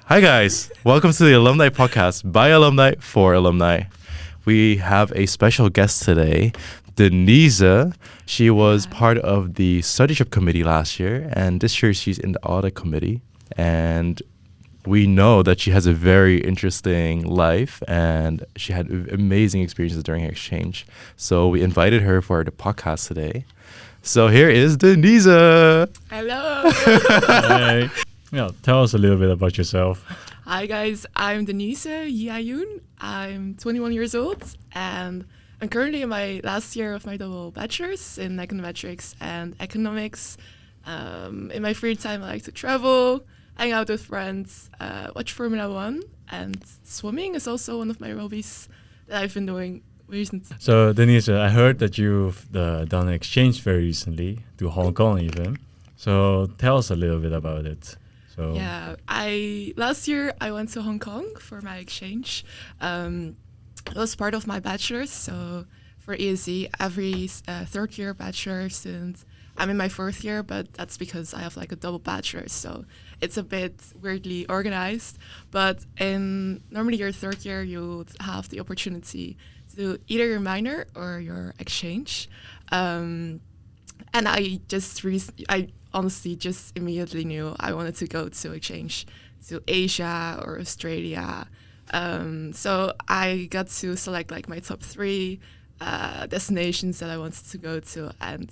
Hi guys, welcome to the Alumni Podcast by alumni for alumni. We have a special guest today, Denise. She was part of the study trip committee last year, and this year she's in the audit committee. And we know that she has a very interesting life and she had amazing experiences during her exchange. So we invited her for the podcast today. So here is Denise. Hello. Hi. Yeah, tell us a little bit about yourself. Hi guys, I'm Denise, Jie-A-Joen. I'm 21 years old and I'm currently in my last year of my double bachelor's in econometrics and economics. In my free time I like to travel, hang out with friends, watch Formula 1, and swimming is also one of my hobbies that I've been doing recently. So, Denise, I heard that you've done an exchange very recently to Hong Kong even. So tell us a little bit about it. So Yeah, last year I went to Hong Kong for my exchange. It was part of my bachelor's, so for ESE, every third year bachelor student, I'm in my fourth year, but that's because I have like a double bachelor's, so it's a bit weirdly organized. But in normally your third year, you would have the opportunity to do either your minor or your exchange. And I honestly just immediately knew I wanted to go to exchange to Asia or Australia. So I got to select like my top 3 destinations that I wanted to go to, and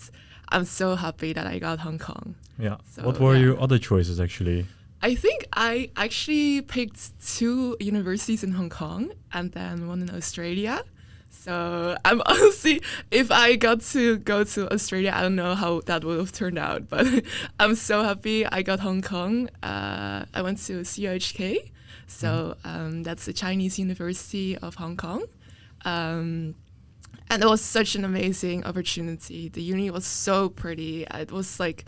I'm so happy that I got Hong Kong. yeah. So, What were yeah. your other choices actually? I think I actually picked 2 universities in Hong Kong and then one in Australia. So I'm honestly, if I got to go to Australia, I don't know how that would have turned out, but I'm so happy I got Hong Kong. I went to CSA, so that's the Chinese University of Hong Kong. And it was such an amazing opportunity. The uni was so pretty. It was like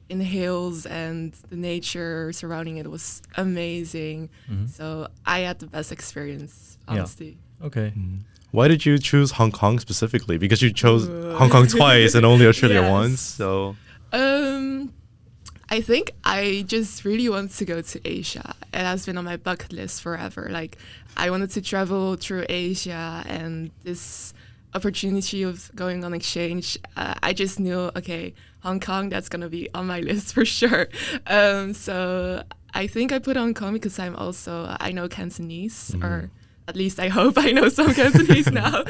in the hills and the nature surrounding it was amazing. So I had the best experience, honestly. Okay. Why did you choose Hong Kong specifically? Because you chose Hong Kong twice and only Australia Yes. once. So I think I just really want to go to Asia. It has been on my bucket list forever. Like I wanted to travel through Asia, and this opportunity of going on exchange, I just knew, okay, Hong Kong, that's gonna be on my list for sure. So I think I put Hong Kong because I know Cantonese, or at least I hope I know some Cantonese now.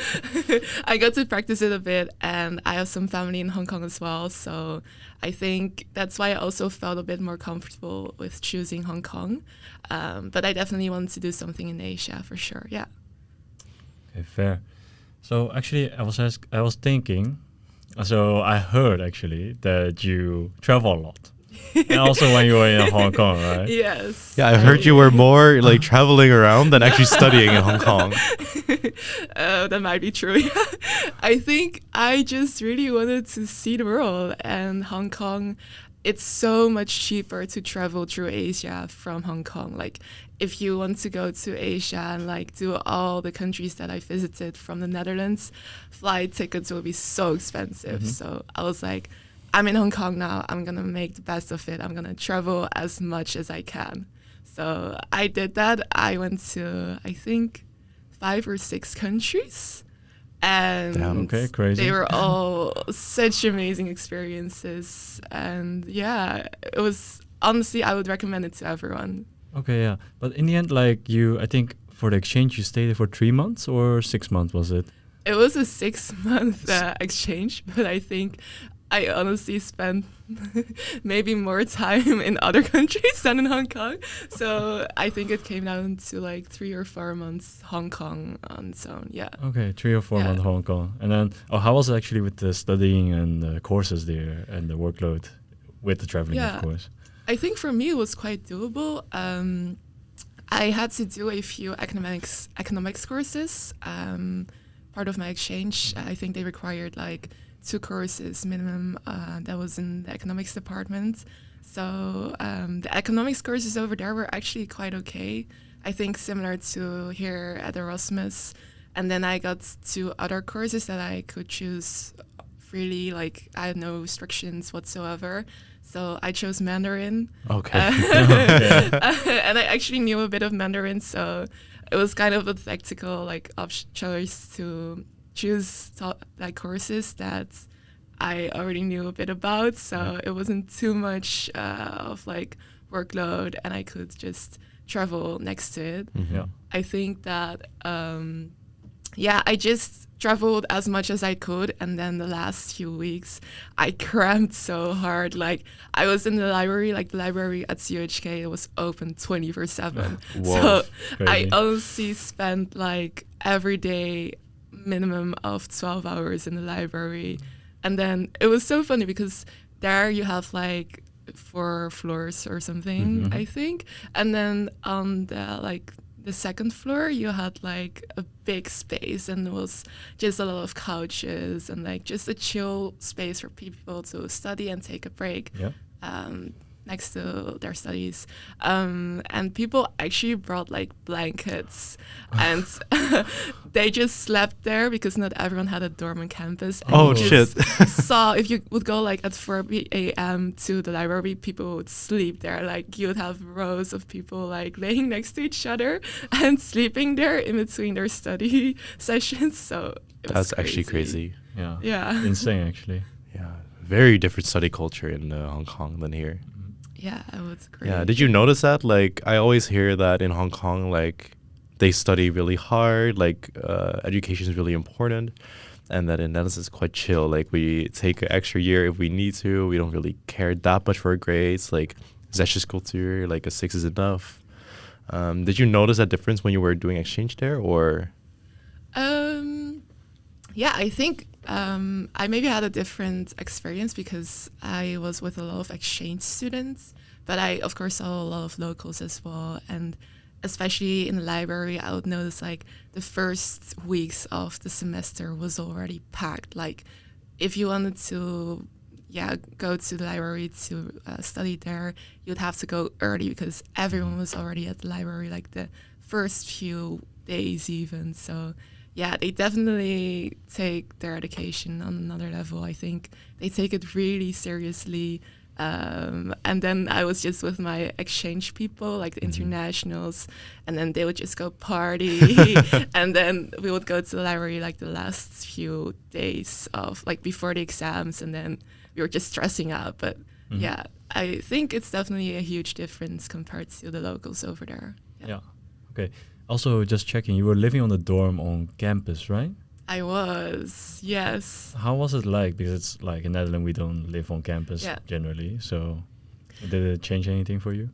I got to practice it a bit, and I have some family in Hong Kong as well. So I think that's why I also felt a bit more comfortable with choosing Hong Kong. But I definitely want to do something in Asia for sure. Yeah. Okay, fair. So actually, I was thinking. So I heard actually that you travel a lot, and also when you were in Hong Kong, right? Yes. yeah, I heard you were more like traveling around than actually studying in Hong Kong. That might be true. I think I just really wanted to see the world, and Hong Kong, it's so much cheaper to travel through Asia from Hong Kong. Like if you want to go to Asia and like do all the countries that I visited from the Netherlands, flight tickets will be so expensive. So I was like, I'm in Hong Kong now. I'm going to make the best of it. I'm going to travel as much as I can. So I did that. I went to, I think, 5 or 6 countries. And Damn. Okay, crazy. they were all such amazing experiences. And yeah, it was, honestly, I would recommend it to everyone. Okay, yeah. But in the end, like I think for the exchange, you stayed there for 3 months or 6 months, was it? It was a 6-month exchange, but I think I honestly spent maybe more time in other countries than in Hong Kong. So I think it came down to like 3 or 4 months Hong Kong on its own. Yeah. Okay, 3 or 4 Yeah. months Hong Kong. And then, how was it actually with the studying and the courses there and the workload with the traveling, Yeah. of course? I think for me it was quite doable. I had to do a few economics courses. Part of my exchange, I think they required like 2 courses minimum. That was in the economics department. So the economics courses over there were actually quite okay. I think similar to here at Erasmus. And then I got 2 other courses that I could choose really like I had no restrictions whatsoever. So I chose Mandarin. Okay. And I actually knew a bit of Mandarin, so it was kind of a tactical like choice to choose like courses that I already knew a bit about. So it wasn't too much of like workload, and I could just travel next to it. Yeah. I think that I just traveled as much as I could, and then the last few weeks I cramped so hard. Like I was in the library, like the library at CUHK was open 24/7. So I Crazy. honestly spent like every day minimum of 12 hours in the library. And then it was so funny because there you have like 4 floors or something, I think. And then on the second floor, you had like a big space, and it was just a lot of couches and like just a chill space for people to study and take a break. Yeah. Next to their studies, and people actually brought like blankets, and they just slept there because not everyone had a dorm on campus. And Oh, you shit. just saw if you would go like at 4 a.m. to the library, people would sleep there. Like you would have rows of people like laying next to each other and sleeping there in between their study sessions. So it was That's actually crazy. Yeah. Yeah. Insane, actually. Yeah. Very different study culture in Hong Kong than here. Yeah, it was great. Yeah. Did you notice that? Like, I always hear that in Hong Kong, like, they study really hard, like, education is really important, and that in Netherlands it's quite chill. Like, we take an extra year if we need to. We don't really care that much for our grades. Like, Zesjescultuur, like, a 6 is enough. Did you notice that difference when you were doing exchange there, or? Yeah, I think I maybe had a different experience because I was with a lot of exchange students, but I of course saw a lot of locals as well. And especially in the library, I would notice like the first weeks of the semester was already packed. Like if you wanted to go to the library to study there, you'd have to go early because everyone was already at the library like the first few days even. So yeah, they definitely take their education on another level. I think they take it really seriously. And then I was just with my exchange people, like the internationals, and then they would just go party. And then we would go to the library like the last few days of like before the exams, and then we were just stressing out. But yeah, I think it's definitely a huge difference compared to the locals over there. Yeah. Okay. Also, just checking, you were living on the dorm on campus, right? I was, yes. How was it like? Because it's like in Netherlands, we don't live on campus generally. So did it change anything for you?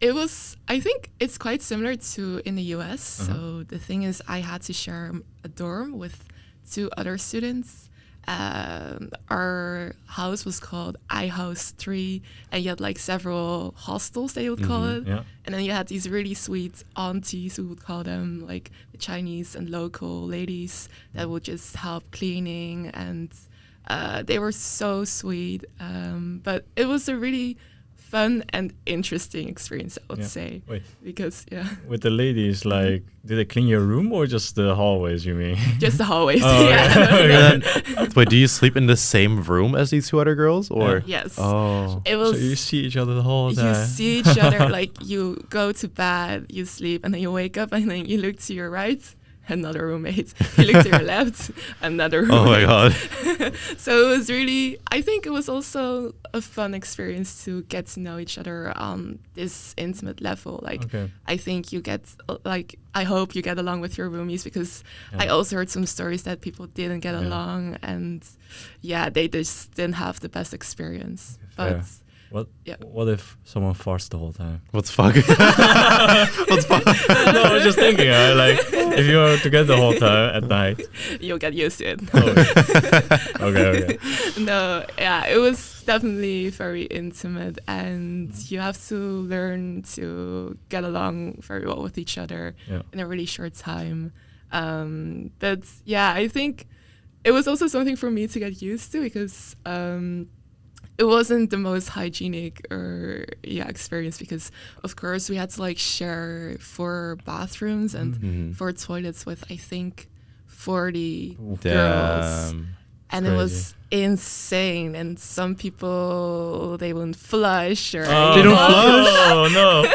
It was, I think it's quite similar to in the US. So the thing is, I had to share a dorm with 2 other students. Our house was called I House 3, and you had like several hostels, they would call it. Yeah. And then you had these really sweet aunties, who would call them like the Chinese and local ladies that would just help cleaning, and they were so sweet. But it was a really fun and interesting experience, I would say. Wait. Because, With the ladies, like, did they clean your room or just the hallways, you mean? just the hallways. Oh, And then, wait, do you sleep in the same room as these 2 other girls, or? Yes. Oh. It was. So you see each other the whole time? You see each other, like you go to bed, you sleep, and then you wake up, and then you look to your right, another roommate. You look to your left, another roommate. Oh my god. So it was really, I think it was also a fun experience to get to know each other on this intimate level. Like, I think you get, like, I hope you get along with your roomies, because I also heard some stories that people didn't get along, and they just didn't have the best experience. But What if someone farts the whole time? What's fuck? What's fuck? No, I was just thinking, like, if you are together the whole time at night, you'll get used to it. Okay. No, it was definitely very intimate, and you have to learn to get along very well with each other in a really short time. But I think it was also something for me to get used to, because it wasn't the most hygienic experience, because of course we had to like share 4 bathrooms and 4 toilets with I think 40 girls. and it was insane. And some people, they wouldn't flush or They don't flush? Oh no.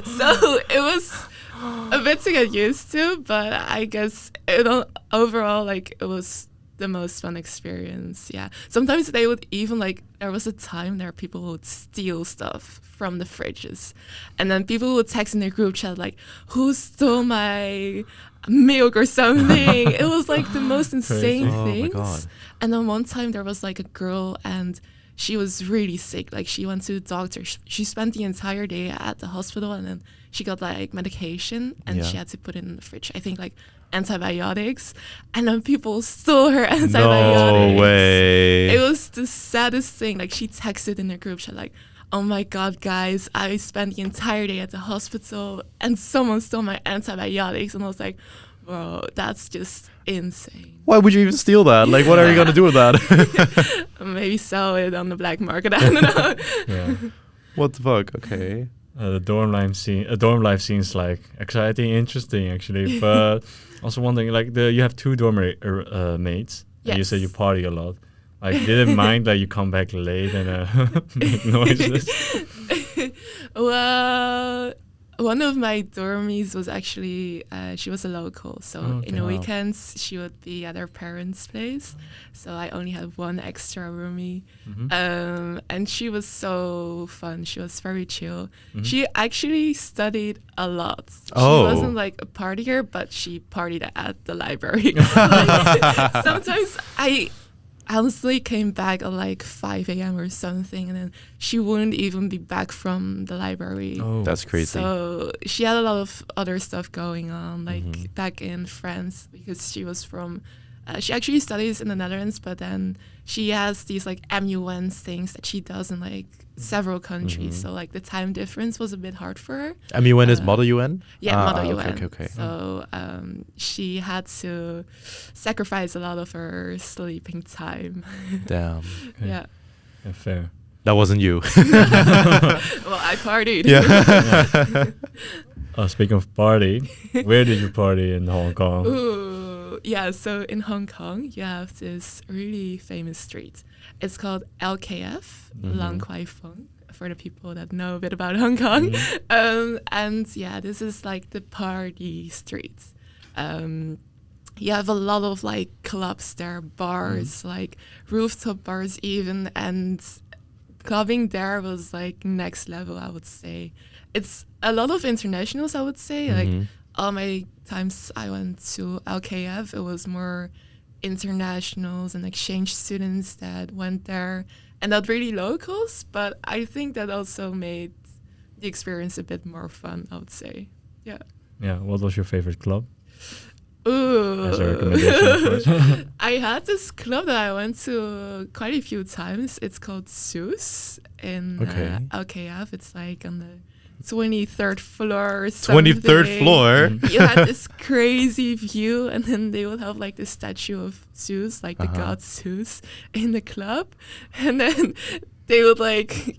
so it was a bit to get used to, but I guess overall, like, it was the most fun experience. Yeah, sometimes they would even, like, there was a time there people would steal stuff from the fridges, and then people would text in their group chat like, who stole my milk or something. It was like the most insane Oh my things. God. And then one time there was like a girl, and she was really sick. Like, she went to the doctor. She spent the entire day at the hospital, and then she got like medication, and she had to put it in the fridge. I think like antibiotics, and then people stole her antibiotics. No way. It was the saddest thing. Like, she texted in her group chat like, oh my God, guys, I spent the entire day at the hospital and someone stole my antibiotics. And I was like, bro, that's just insane. Why would you even steal that? Like, what are you gonna do with that? Maybe sell it on the black market. I don't know. Yeah. What the fuck? Okay. The dorm life seems like exciting, interesting actually. But also wondering, like, you have two dorm mates. And you said you party a lot. Like, didn't mind that you come back late and make noises? Well, one of my dormies was actually, she was a local. So in the weekends, she would be at her parents' place. So I only had one extra roomie. And she was so fun. She was very chill. She actually studied a lot. She wasn't like a partier, but she partied at the library. Like, sometimes I honestly came back at like 5 a.m. or something, and then she wouldn't even be back from the library. Oh, That's crazy. So she had a lot of other stuff going on, like back in France, because she was from, she actually studies in the Netherlands, but then she has these like MUN things that she does in like several countries. So like the time difference was a bit hard for her. MUN is Model UN? Yeah, Model UN. Okay. So she had to sacrifice a lot of her sleeping time. Damn. Yeah. Yeah, fair. That wasn't you. Well, I partied. Yeah. Speaking of party, where did you party in Hong Kong? Ooh, yeah. So in Hong Kong, you have this really famous street. It's called LKF, Lang Kwai Fong, for the people that know a bit about Hong Kong. And yeah, this is like the party street. You have a lot of like clubs there, bars, like rooftop bars even, and clubbing there was like next level, I would say. It's a lot of internationals, I would say. Like all my times I went to LKF, it was more internationals and exchange students that went there, and not really locals, but I think that also made the experience a bit more fun, I would say. Yeah. Yeah, what was your favorite club? Ooh. As a recommendation, of course. I had this club that I went to quite a few times. It's called Zeus in LKF. It's like on the 23rd floor or something. 23rd floor? You had this crazy view, and then they would have like the statue of Zeus, like the god Zeus, in the club. And then they would like,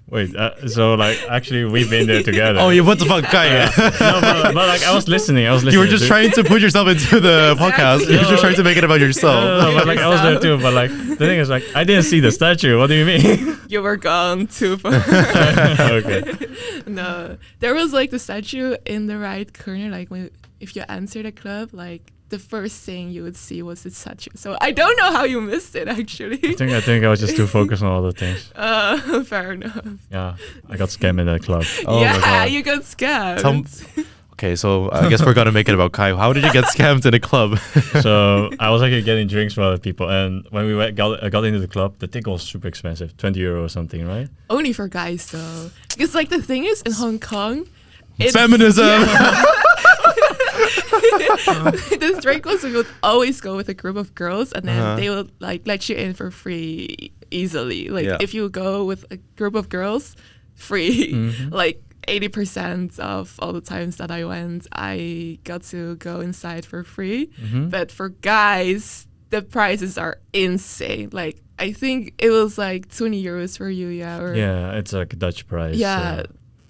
Wait, so like actually we've been there together. Oh, yeah, what the fuck, guy? No, but like I was listening. You were just trying to put yourself into the podcast. You were just trying to make it about yourself. No, but like I was there too. But like the thing is, like I didn't see the statue. What do you mean? You were gone too far. Okay. No, there was like the statue in the right corner. Like if you enter the club, like the first thing you would see was the statue. So I don't know how you missed it actually. I think I was just too focused on other things. Fair enough. Yeah, I got scammed in that club. Oh my God. You got scammed. Okay, so I guess we're gonna make it about Kai. How did you get scammed in a club? So I was actually getting drinks for other people, and when we got into the club, the ticket was super expensive, €20 or something, right? Only for guys though, because like the thing is in Hong Kong, Feminism. The drink was we would always go with a group of girls, and then they would like let you in for free easily. Like if you go with a group of girls, free. Like 80% of all the times that I went, I got to go inside for free. But for guys, the prices are insane. Like I think it was like €20 for you, yeah, it's like a Dutch price. Yeah.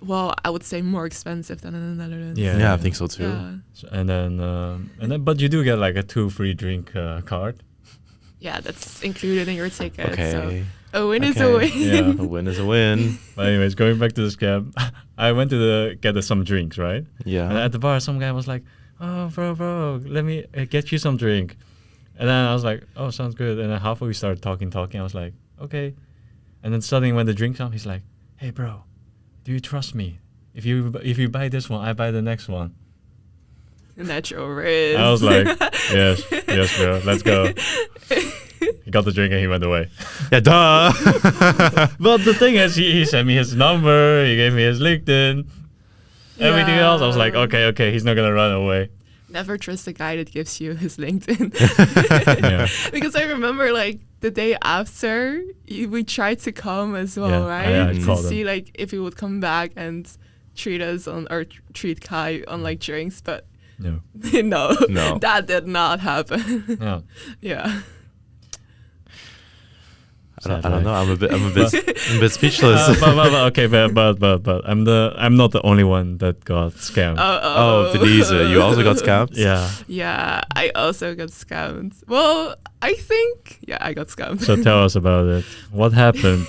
Well, I would say more expensive than in the Netherlands. Yeah, I think so too. Yeah. So, and then, but you do get like a 2 free drink card. Yeah, that's included in your ticket. Okay. So a win is a Okay. win. Yeah. A win is a win. But anyways, going back to the scam, I went to get some drinks, right? Yeah. And at the bar, some guy was like, "Oh, bro, let me get you some drink." And then I was like, "Oh, sounds good." And then halfway we started talking. I was like, "Okay." And then suddenly when the drinks come, he's like, "Hey, bro, do you trust me? If you buy this one, I buy the next one." Natural risk. I was like, yes, bro, let's go. He got the drink and he went away. Yeah, duh. But the thing is, he sent me his number, he gave me his LinkedIn, everything else. I was like, okay, he's not gonna run away. Never trust a guy that gives you his LinkedIn. Yeah. Because I remember like the day after we tried to come as well, Yeah, right? I To called see him. like if he would come back and treat us on or treat Kai on like drinks, but No. no, that did not happen. Yeah. Yeah. I don't know. I'm a bit speechless. But I'm not the only one that got scammed. Oh, Denise, you also got scammed? Yeah. Yeah, I also got scammed. Well, I think, yeah, I got scammed. So tell us about it. What happened?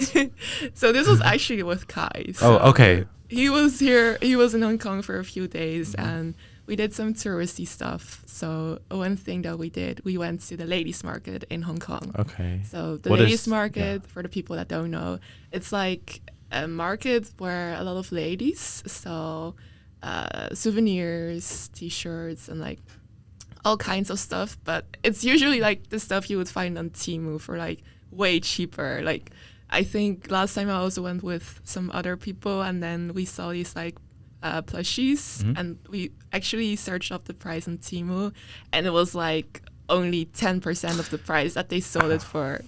So this was actually with Kai. So Oh, okay. He was here. He was in Hong Kong for a few days, and we did some touristy stuff. So one thing that we did, we went to the ladies' market in Hong Kong. Okay. So the What ladies' is- market, for the people that don't know, it's like a market where a lot of ladies sell souvenirs, T-shirts, and like all kinds of stuff. But it's usually like the stuff you would find on Temu for like way cheaper. Like I think last time I also went with some other people, and then we saw these like plushies, and we actually searched up the price on Temu, and it was like only 10% of the price that they sold it for.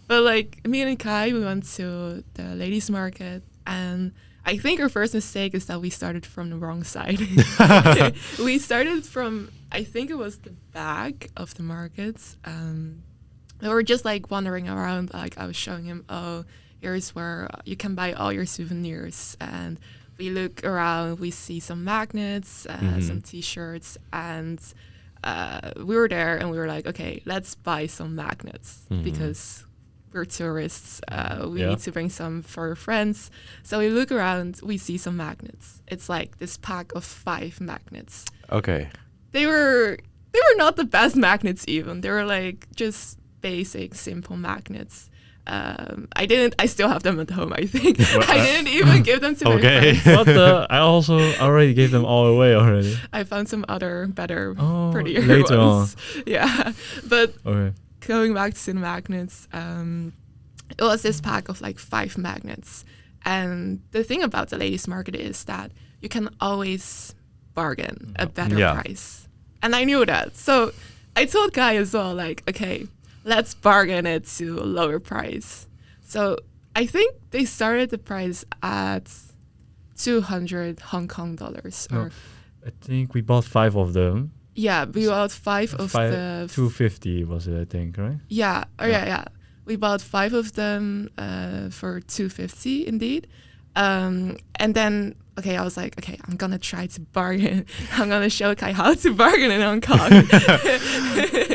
But like me and Kai, we went to the ladies' market, and I think our first mistake is that we started from the wrong side. We started from, I think it was the back of the markets. We were just like wandering around, like I was showing him, oh, here's where you can buy all your souvenirs. And we look around, we see some magnets, some T-shirts, and we were there and we were like, okay, let's buy some magnets because we're tourists. We need to bring some for our friends. So we look around, we see some magnets. It's like this pack of 5 magnets. Okay. They were not the best magnets even. They were like just basic, simple magnets. I still have them at home, I think. I didn't even give them to my Okay. friends. What the? I also already gave them all away already. I found some other better, prettier later ones. Yeah. But Okay. going back to the magnets, it was this pack of like 5 magnets. And the thing about the ladies' market is that you can always bargain a better price. And I knew that. So I told Guy as well, like, okay, let's bargain it to a lower price. So I think they started the price at 200 Hong Kong dollars. Or I think we bought 5 of them. yeah, we bought 5 of the 250 was it, I think, right? Yeah. We bought 5 of them for 250 indeed. And then, okay, I was like, okay, I'm going to try to bargain. I'm going to show Kai how to bargain in Hong Kong.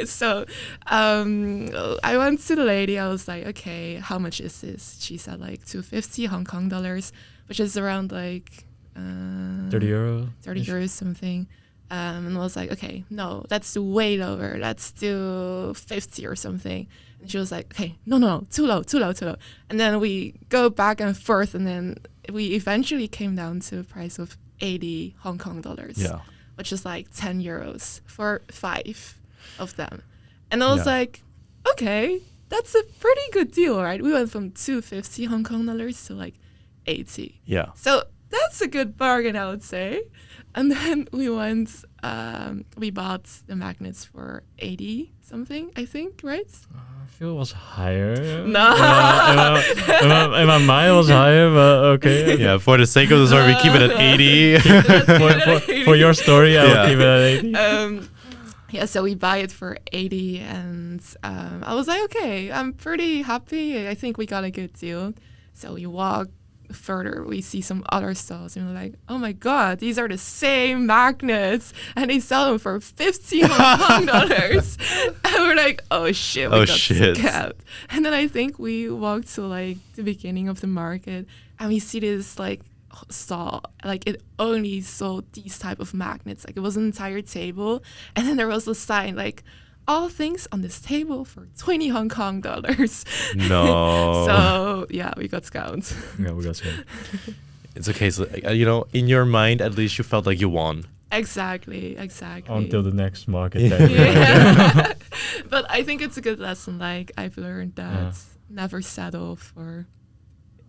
So I went to the lady. I was like, okay, how much is this? She said like 250 Hong Kong dollars, which is around like 30 euro. 30 euros something. And I was like, okay, no, that's way lower. Let's do 50 or something. And she was like, okay, no, too low. And then we go back and forth, and then we eventually came down to a price of 80 Hong Kong dollars, which is like 10 euros for 5 of them. And I was like, okay, that's a pretty good deal, right? We went from 250 Hong Kong dollars to like 80. Yeah. So that's a good bargain, I would say. And then we went, we bought the magnets for 80 something, I think, right? I feel it was higher. No. In my mind it was higher, but okay. Yeah, for the sake of the story, we keep it at 80. For your story, I will keep it at 80. Yeah, so we buy it for 80, and I was like, okay, I'm pretty happy. I think we got a good deal. So we walk further, we see some other stalls, and we're like, oh my god, these are the same magnets, and they sell them for $50 and we're like, oh shit, we got scammed. And then I think we walked to like the beginning of the market, and we see this like stall, like it only sold these type of magnets, like it was an entire table, and then there was a sign like, all things on this table for 20 Hong Kong dollars. No. So yeah, we got scammed. Yeah, we got scammed. It's okay. So, in your mind, at least you felt like you won. Exactly. Until the next market day. Yeah. But I think it's a good lesson. Like, I've learned that never settle for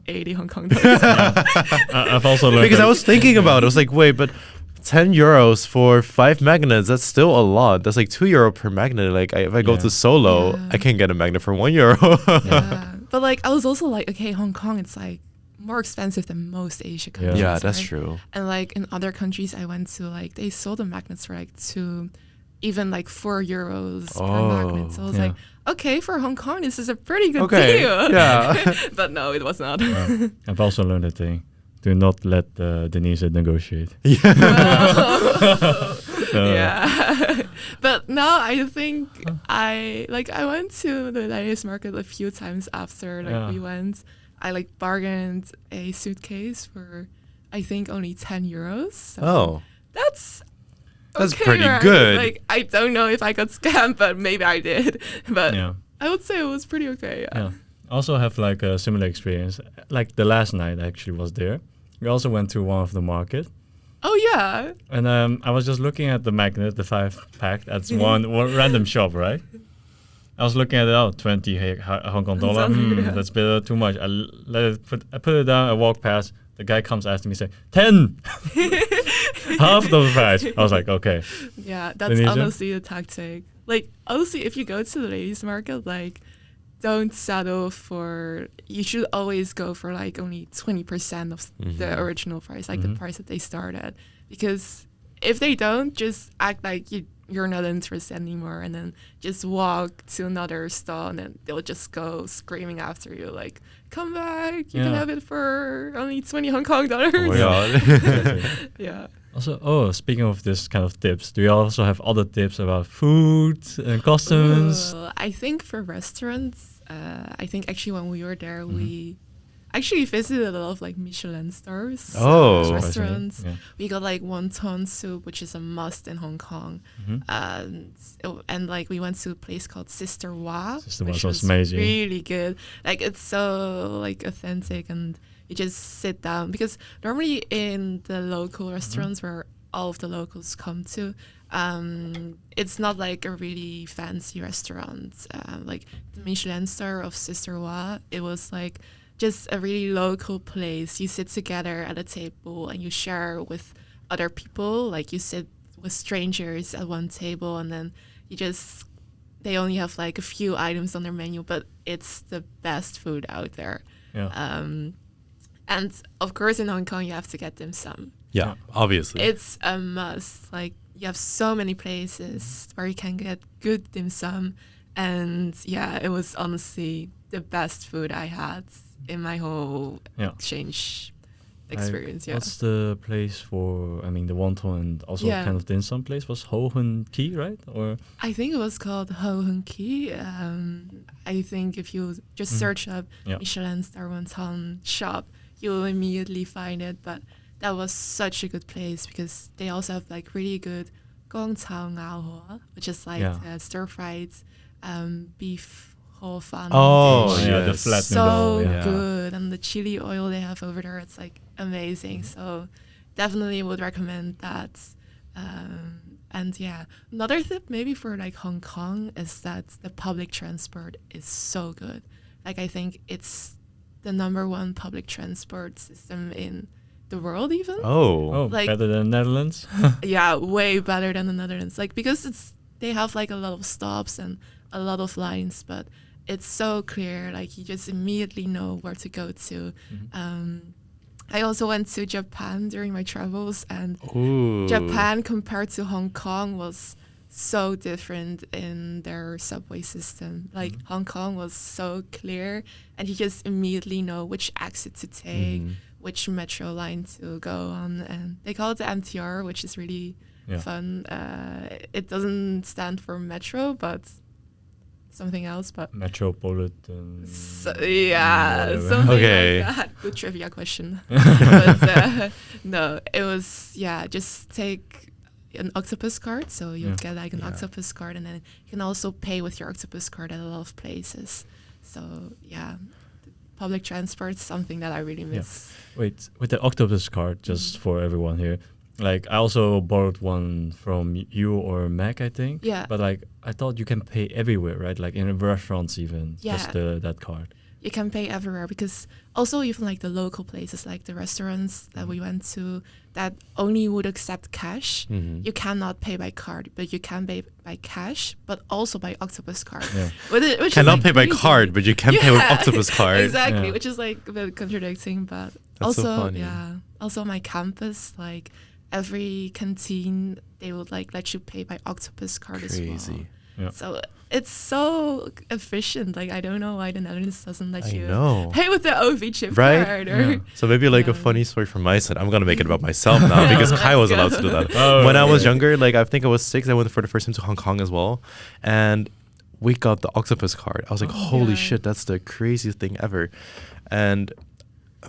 80 Hong Kong dollars. I've also learned because I was thinking about it. I was like, wait, but 10 euros for 5 magnets, that's still a lot. That's like €2 per magnet. Like if I go to Solo, I can get a magnet for €1. But like I was also like, okay, Hong Kong, it's like more expensive than most Asia countries. Yeah, that's true. And like in other countries I went to, like they sold the magnets for like even like €4 per magnet. So I was like, okay, for Hong Kong, this is a pretty good deal. Yeah. But no, it was not. I've also learned a thing. Do not let Denise negotiate. Yeah. But no, I think I went to the ladies market a few times after we went. I like bargained a suitcase for I think only €10. So that's pretty right? good. Like I don't know if I got scammed, but maybe I did. But I would say it was pretty okay. Yeah. Also have like a similar experience. Like the last night I actually was there. We also went to one of the market. Oh yeah. And I was just looking at the magnet, the 5-pack. That's one random shop, right? I was looking at it. 20 Hong Kong dollar. That's a bit too much. I put it down. I walk past. The guy comes after me, say 10, half the price. I was like, okay. Yeah, that's honestly the tactic. Like honestly, if you go to the ladies market, like, don't settle for. You should always go for like only 20% of the original price, like the price that they start at. Because if they don't, just act like you're not interested anymore, and then just walk to another stall, and then they'll just go screaming after you, like, "Come back! You can have it for only 20 Hong Kong dollars." Oh my god. Yeah. Also, speaking of this kind of tips, do you also have other tips about food and customs? I think for restaurants, I think actually when we were there, we actually visited a lot of like Michelin stars. Restaurants. Yeah. We got like wonton soup, which is a must in Hong Kong. And like we went to a place called Sister Wa, which was amazing. Really good. Like it's so like authentic, and you just sit down, because normally in the local restaurants where all of the locals come to, it's not like a really fancy restaurant. Like the Michelin star of Sister Wa, it was like just a really local place. You sit together at a table and you share with other people. Like you sit with strangers at one table, and then they only have like a few items on their menu, but it's the best food out there. Yeah. And of course in Hong Kong you have to get dim sum. Yeah, obviously. It's a must. Like you have so many places where you can get good dim sum, and yeah, it was honestly the best food I had in my whole exchange experience. What's the place for, I mean, the wonton and also kind of dim sum place was Ho Hun Ki, right? Or I think it was called Ho Hun Ki. I think if you just search up Michelin star wonton shop, you'll immediately find it. But that was such a good place because they also have like really good gong cao ngao hua, which is like stir-fried beef whole fan. Oh, yeah, the flat so good, and the chili oil they have over there, it's like amazing. So definitely would recommend that. And yeah, another tip maybe for like Hong Kong is that the public transport is so good. Like I think it's the #1 public transport system in the world even. Oh, like, better than the Netherlands? Yeah, way better than the Netherlands. Like because they have like a lot of stops and a lot of lines, but it's so clear, like you just immediately know where to go to. I also went to Japan during my travels, and Japan compared to Hong Kong was so different in their subway system. Like Hong Kong was so clear, and you just immediately know which exit to take, which metro line to go on, and they call it the MTR, which is really fun. It doesn't stand for metro, but something else. But Metropolitan. something Okay. like that. Good trivia question. But no, it was just take an octopus card, so you get like an octopus card, and then you can also pay with your octopus card at a lot of places. So public transport is something that I really miss. Wait, with the octopus card, just for everyone here, like I also borrowed one from you or Mac, I think. Yeah. But like I thought you can pay everywhere, right? Like in restaurants even. Just that card. You can pay everywhere, because also even like the local places, like the restaurants that we went to that only would accept cash, you cannot pay by card, but you can pay by cash, but also by octopus card. Yeah. Which Cannot is, pay by crazy. card, but you can pay with octopus card. Exactly, Yeah. which is like a bit contradicting, but That's so also funny. also my campus, like every canteen they would like let you pay by octopus card as well. Crazy. Yeah. So it's so efficient. Like I don't know why the Netherlands doesn't let I you know. pay with the OV chip Right? card. Or So maybe like a Yeah. funny story from my side. I'm gonna make it about myself now because let's Kai was go. allowed to do that. Oh, When I was okay. younger, like I think I was 6, I went for the first time to Hong Kong as well, and we got the octopus card. I was like, holy yeah. shit, that's the craziest thing ever. And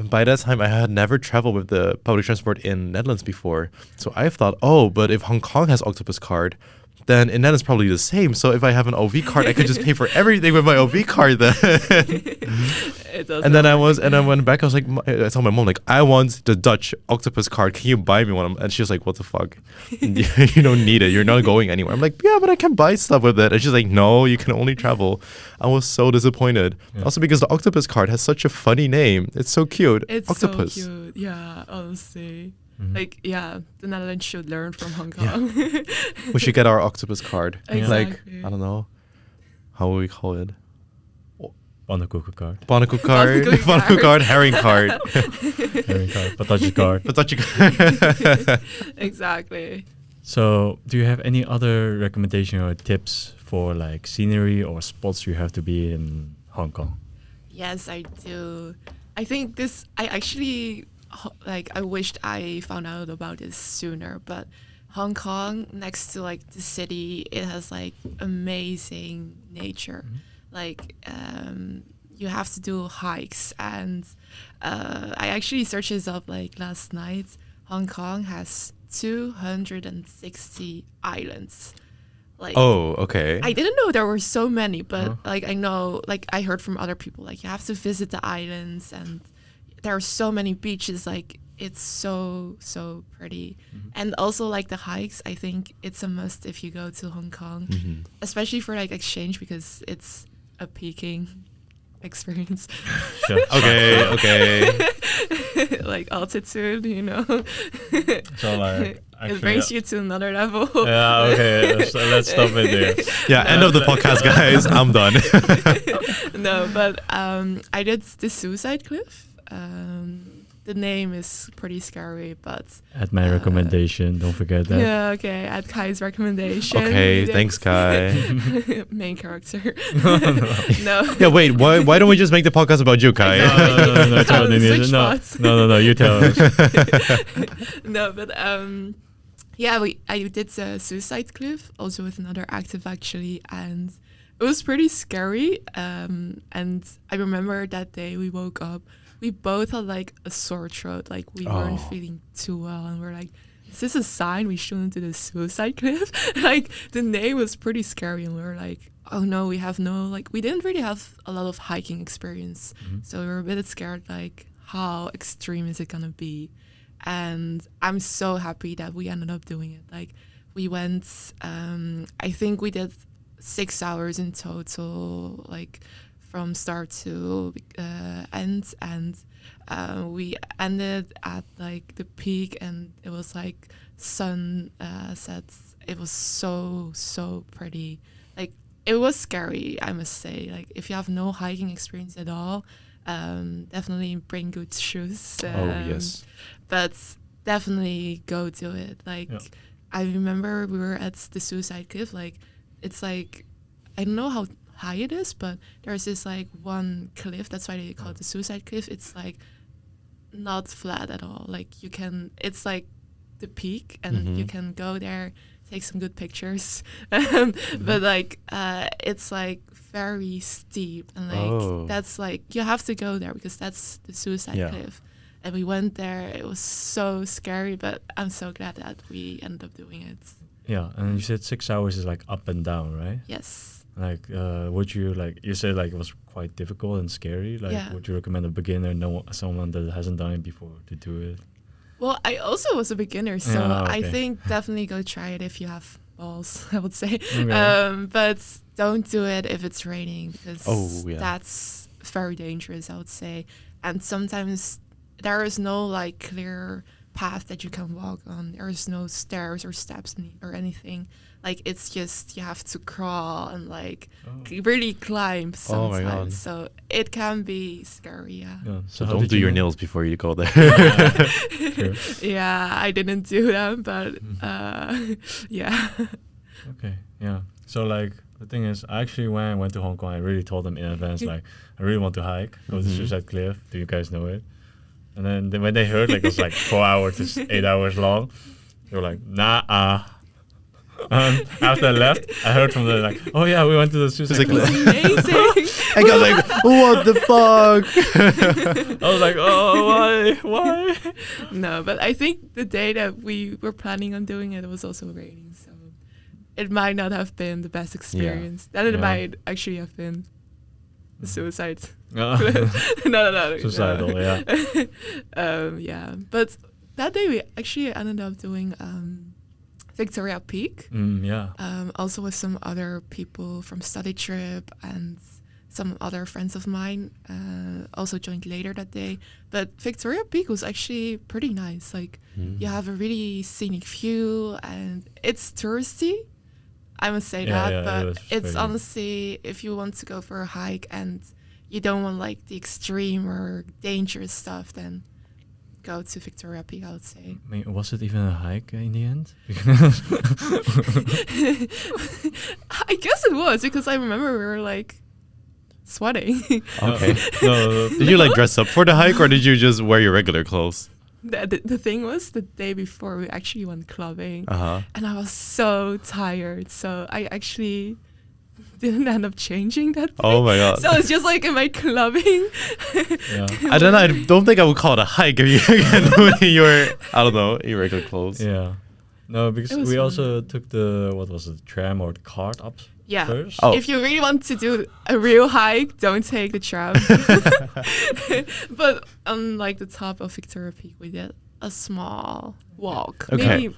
by that time, I had never traveled with the public transport in Netherlands before, so I thought, oh, but if Hong Kong has octopus card, then in Netherlands probably the same. So if I have an OV card, I could just pay for everything with my OV card then. it doesn't And then I work. went back. I was like, I told my mom, like, I want the Dutch octopus card. Can you buy me one? And she was like, what the fuck? You don't need it. You're not going anywhere. I'm like, yeah, but I can buy stuff with it. And she's like, no, you can only travel. I was so disappointed. Yeah. Also because the octopus card has such a funny name. It's so cute. It's octopus. so cute. Yeah, honestly. Mhm. Like, the Netherlands should learn from Hong Kong. We should get our octopus card. Like, Exactly. I don't know. How will we call it? Pannenkoeken card. Barnacle card. Barnacle Barnacle card. card. Herring card. Herring card. Pataji card. Patachi card. Exactly. So, do you have any other recommendation or tips for like scenery or spots you have to be in Hong Kong? Yes, I do. I think I actually, I wished I found out about this sooner, but Hong Kong, next to like the city, it has like amazing nature. Like, you have to do hikes, and I actually searched this up like last night. Hong Kong has 260 islands. Like, Oh, okay. I didn't know there were so many, but Huh. like I know, like I heard from other people, like you have to visit the islands, and there are so many beaches. Like it's so pretty, and also like the hikes. I think it's a must if you go to Hong Kong, especially for like exchange, because it's a peaking experience. Okay. Like altitude, you know. So like It brings you to another level. Yeah, okay. So let's stop it there. Yeah, end of the podcast, guys. I'm done. No, but I did the Suicide Cliff. The name is pretty scary, but At my recommendation, don't forget that. yeah, okay. At Kai's recommendation. Okay, yes. thanks, Kai. Main character. No. Yeah, wait. Why don't we just make the podcast about you, Kai? No, tell Switch Denise. spots. No, you tell us. No, but I did the Suicide Cliff also with another active actually, and it was pretty scary. And I remember that day we woke up, we both had like a sore throat, like we weren't feeling too well, and we're like, is this a sign we shouldn't do the Suicide Cliff? Like the name was pretty scary, and we were like, oh no, we didn't really have a lot of hiking experience, so we were a bit scared, like how extreme is it gonna be? And I'm so happy that we ended up doing it. Like we went, I think we did 6 hours in total, like from start to end, and we ended at like the peak, and it was like sun sets. It was so pretty. Like it was scary, I must say. Like if you have no hiking experience at all, definitely bring good shoes. Yes. But definitely go do it. Like Yeah. I remember we were at the Suicide Cliff. Like it's like, I don't know how high it is, but there's this like one cliff. That's why they call it the Suicide Cliff. It's like not flat at all. Like it's like the peak, and you can go there, take some good pictures. But like it's like very steep, and like that's like you have to go there because that's the suicide cliff. And we went there. It was so scary, but I'm so glad that we ended up doing it. Yeah, and you said 6 hours is like up and down, right? Yes. Like, would you like? You said like it was quite difficult and scary. Like, would you recommend a beginner, someone that hasn't done it before, to do it? Well, I also was a beginner, so I think definitely go try it if you have balls, I would say. Okay. But don't do it if it's raining, because that's very dangerous, I would say. And sometimes there is no like clear path that you can walk on. There is no stairs or steps or anything. Like it's just you have to crawl and like really climb sometimes. Oh my God. So it can be scary, So don't do your nails before you go there. Yeah, I didn't do them, but yeah. Okay, yeah. So like the thing is, actually when I went to Hong Kong, I really told them in advance, like I really want to hike, go to Suicide Cliff. Do you guys know it? And then when they heard like it was like 4 hours to 8 hours long, they were like, nah. After I left, I heard from them like, oh yeah, we went to the Suicide Cliff. Amazing. I got like, what the fuck? I was like, oh, why? No, but I think the day that we were planning on doing it, it was also raining, so it might not have been the best experience. Then it might actually have been the suicide. No. Suicidal, yeah. But that day we actually ended up doing Victoria Peak. Also with some other people from study trip, and some other friends of mine also joined later that day. But Victoria Peak was actually pretty nice. Like you have a really scenic view, and it's touristy, I must say that. But it's honestly, if you want to go for a hike and you don't want like the extreme or dangerous stuff, then go to Victoria Peak, I would say. I mean, was it even a hike in the end? I guess it was, because I remember we were like sweating. Okay. No. Did you like dress up for the hike, or did you just wear your regular clothes? The thing was, the day before we actually went clubbing, and I was so tired, so I actually didn't end up changing that day. Oh my God. So it's just like in my clubbing. I don't think I would call it a hike if you can do it in your, I don't know, your regular clothes. Yeah. No, because we also took the, what was it, tram or the cart up first. If you really want to do a real hike, don't take the tram. But on like the top of Victoria Peak, we did a small walk. Okay. Maybe,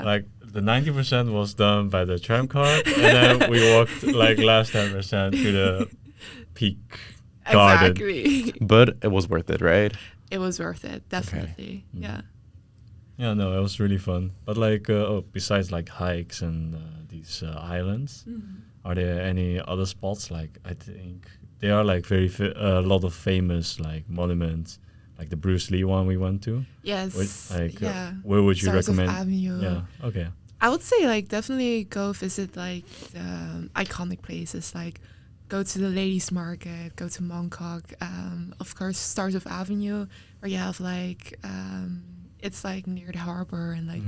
like the 90% was done by the tram cart, and then we walked like last 10% to the peak garden. Exactly. But it was worth it, right? It was worth it, definitely. Okay. Yeah. Yeah, no, it was really fun. But like, besides like hikes and these islands, are there any other spots? Like, I think there are like a lot of famous like monuments, like the Bruce Lee one we went to. Yes. Where would you Stars recommend? Of Avenue. Yeah. Okay. I would say like definitely go visit like the iconic places, like go to the Ladies Market, go to Mongkok. Of course, Stars of Avenue, where you have like it's like near the harbor, and like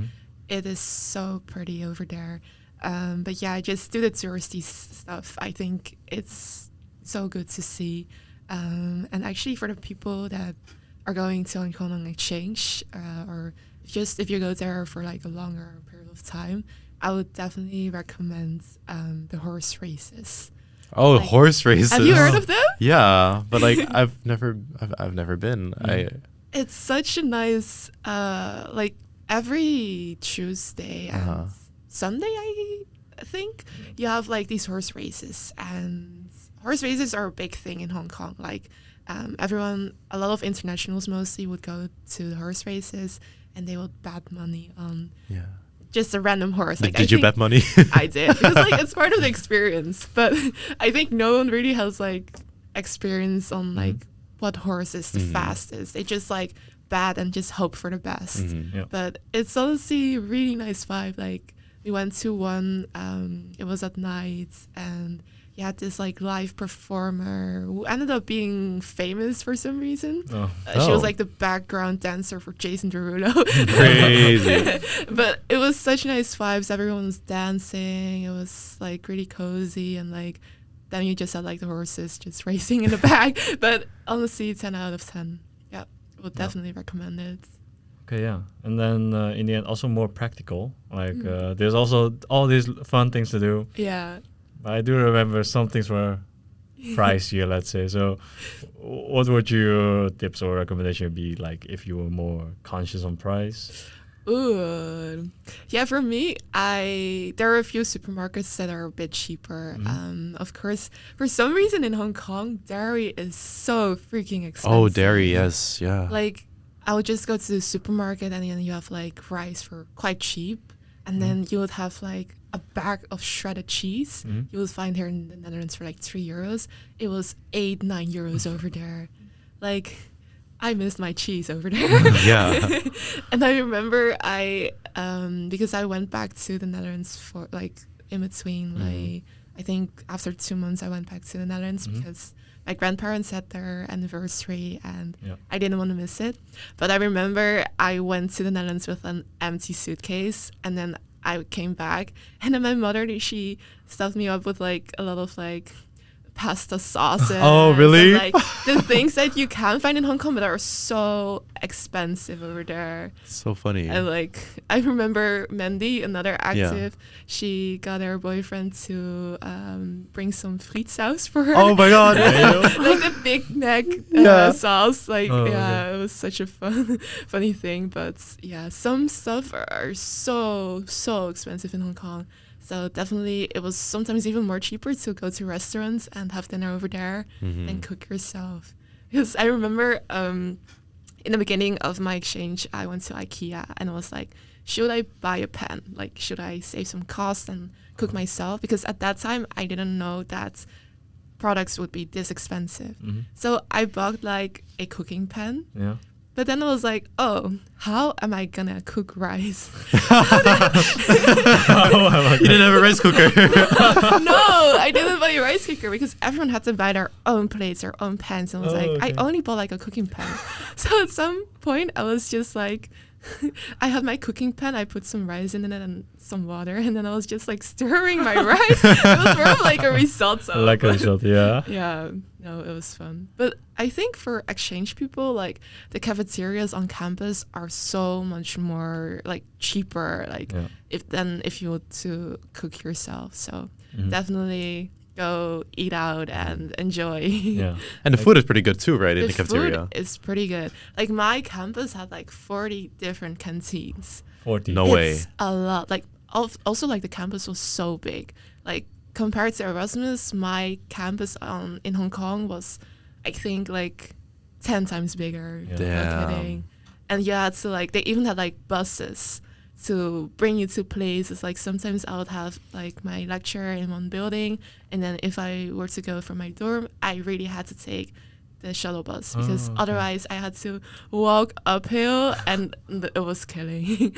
it is so pretty over there. But yeah, just do the touristy stuff. I think it's so good to see. And actually for the people that are going to Hong Kong on exchange, or just if you go there for like a longer period of time, I would definitely recommend the horse races. Oh, like, horse races! Have you heard of them? Yeah, but like I've never been. It's such a nice like every Tuesday and Sunday, I think you have like these horse races, and horse races are a big thing in Hong Kong. Like a lot of internationals mostly would go to the horse races, and they would bet money on just a random horse. Like, did you bet money? I did, because like it's part of the experience. But I think no one really has like experience on like what horse is the fastest. They just like bet and just hope for the best. But it's honestly a really nice vibe. Like we went to one, it was at night, and you had this like live performer who ended up being famous for some reason. She was like the background dancer for Jason Derulo. Crazy. But it was such nice vibes. Everyone was dancing. It was like really cozy, and like then you just had like the horses just racing in the back. But honestly, 10 out of 10. Yeah, would definitely recommend it. Okay, yeah. And then in the end, also more practical. Like there's also all these fun things to do. Yeah. I do remember some things were pricier, let's say. So what would your tips or recommendation be like if you were more conscious on price? Ooh. Yeah, for me, there are a few supermarkets that are a bit cheaper. Of course, for some reason in Hong Kong, dairy is so freaking expensive. Oh, dairy, yes, yeah. Like, I would just go to the supermarket and then you have like rice for quite cheap. And then you would have like a bag of shredded cheese. You would find here in the Netherlands for like €3. It was €8-9 over there. Like, I missed my cheese over there. Yeah. And I remember because I went back to the Netherlands for like in between, like I think after 2 months I went back to the Netherlands because my grandparents had their anniversary and I didn't want to miss it. But I remember I went to the Netherlands with an empty suitcase and then I came back and then my mother, she stuffed me up with like a lot of like pasta sauces. Oh, really? And, like the things that you can find in Hong Kong but are so expensive over there. So funny. And like I remember Mandy, another active, she got her boyfriend to bring some friet sauce for her. Oh my god. Like the Big Mac sauce. Like it was such a funny thing. But yeah, some stuff are so expensive in Hong Kong. So definitely it was sometimes even more cheaper to go to restaurants and have dinner over there and cook yourself. Because I remember in the beginning of my exchange, I went to IKEA and I was like, should I buy a pan? Like, should I save some cost and cook myself? Because at that time, I didn't know that products would be this expensive. So I bought like a cooking pan. Yeah. But then I was like, oh, how am I gonna cook rice? You didn't have a rice cooker. No, I didn't buy a rice cooker because everyone had to buy their own plates, their own pans. And I was I only bought like a cooking pan. So at some point I was just like, I had my cooking pan, I put some rice in it and some water, and then I was just like stirring my rice. It was more of like a risotto. Like a risotto, yeah. Yeah, no, it was fun. But I think for exchange people, like the cafeterias on campus are so much more like cheaper, like if you were to cook yourself. So definitely go eat out and enjoy. Yeah. And the food is pretty good too, right? In the cafeteria. Food is pretty good. Like my campus had like 40 different canteens. 40. No way. It's a lot. Like also like the campus was so big. Like compared to Erasmus, my campus in Hong Kong was, I think, like 10 times bigger. Yeah. No kidding. And you had to like, they even had like buses to bring you to places. Like sometimes I would have like my lecture in one building, and then if I were to go from my dorm, I really had to take the shuttle bus because otherwise I had to walk uphill and it was killing.